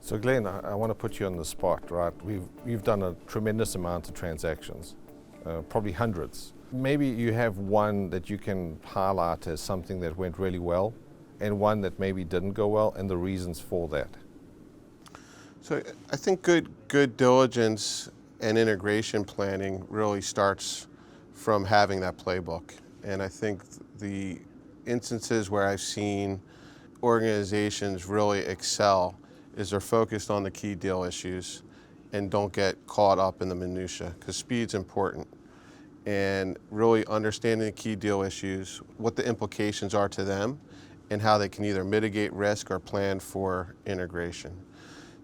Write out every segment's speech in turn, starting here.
So Glenn, I want to put you on the spot, right? You've done a tremendous amount of transactions, probably hundreds. Maybe you have one that you can highlight as something that went really well and one that maybe didn't go well and the reasons for that. So I think good diligence and integration planning really starts from having that playbook. And I think the instances where I've seen organizations really excel is they're focused on the key deal issues and don't get caught up in the minutia, because speed's important. And really understanding the key deal issues, what the implications are to them, and how they can either mitigate risk or plan for integration.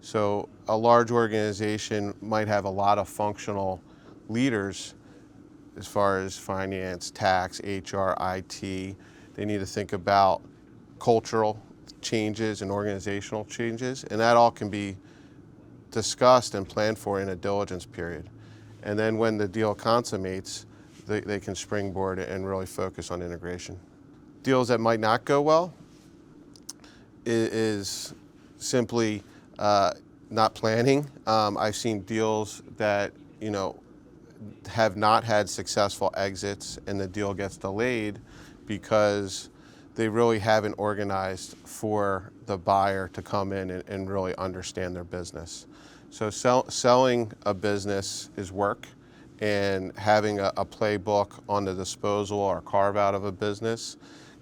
So a large organization might have a lot of functional leaders as far as finance, tax, HR, IT. They need to think about cultural changes and organizational changes, and that all can be discussed and planned for in a diligence period. And then when the deal consummates, they can springboard and really focus on integration. Deals that might not go well is simply not planning. I've seen deals that have not had successful exits, and the deal gets delayed because they really haven't organized for the buyer to come in and really understand their business. So selling a business is work, and having a playbook on the disposal or carve out of a business,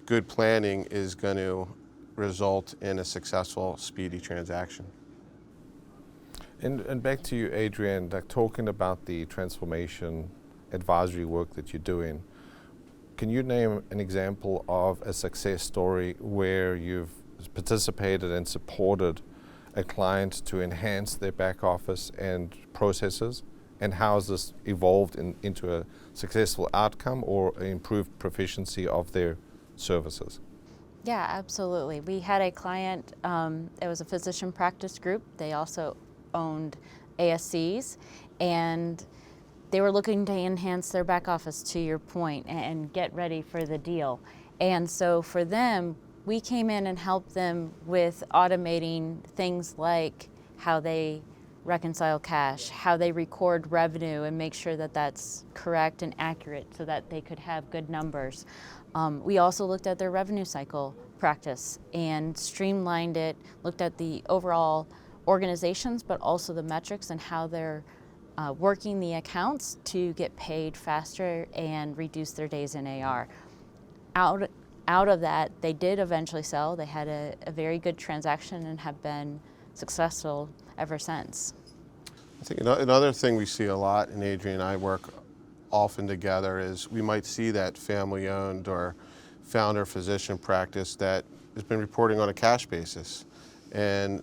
good planning is going to result in a successful, speedy transaction. And back to you, Adrian, like talking about the transformation advisory work that you're doing, can you name an example of a success story where you've participated and supported a client to enhance their back office and processes? And how has this evolved into a successful outcome or improved proficiency of their services? Yeah, absolutely. We had a client, it was a physician practice group. They also owned ASCs, and they were looking to enhance their back office, to your point, and get ready for the deal. And so for them, we came in and helped them with automating things like how they reconcile cash, how they record revenue and make sure that that's correct and accurate so that they could have good numbers. We also looked at their revenue cycle practice and streamlined it, looked at the overall organizations, but also the metrics and how they're working the accounts to get paid faster and reduce their days in AR. Out of that, they did eventually sell. They had a very good transaction and have been successful ever since. I think another thing we see a lot, and Adrian and I work often together, is we might see that family-owned or founder physician practice that has been reporting on a cash basis. And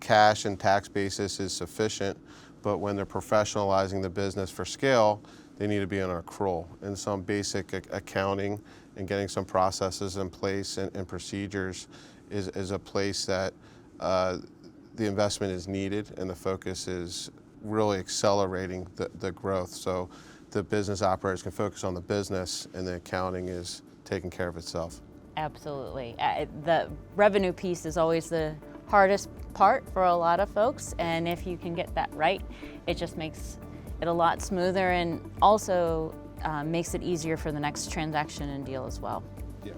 cash and tax basis is sufficient, but when they're professionalizing the business for scale, they need to be on an accrual. And some basic accounting and getting some processes in place and procedures is a place that the investment is needed, and the focus is really accelerating the growth. So the business operators can focus on the business, and the accounting is taking care of itself. Absolutely. The revenue piece is always the hardest part for a lot of folks, and if you can get that right, it just makes it a lot smoother and also makes it easier for the next transaction and deal as well. Yeah.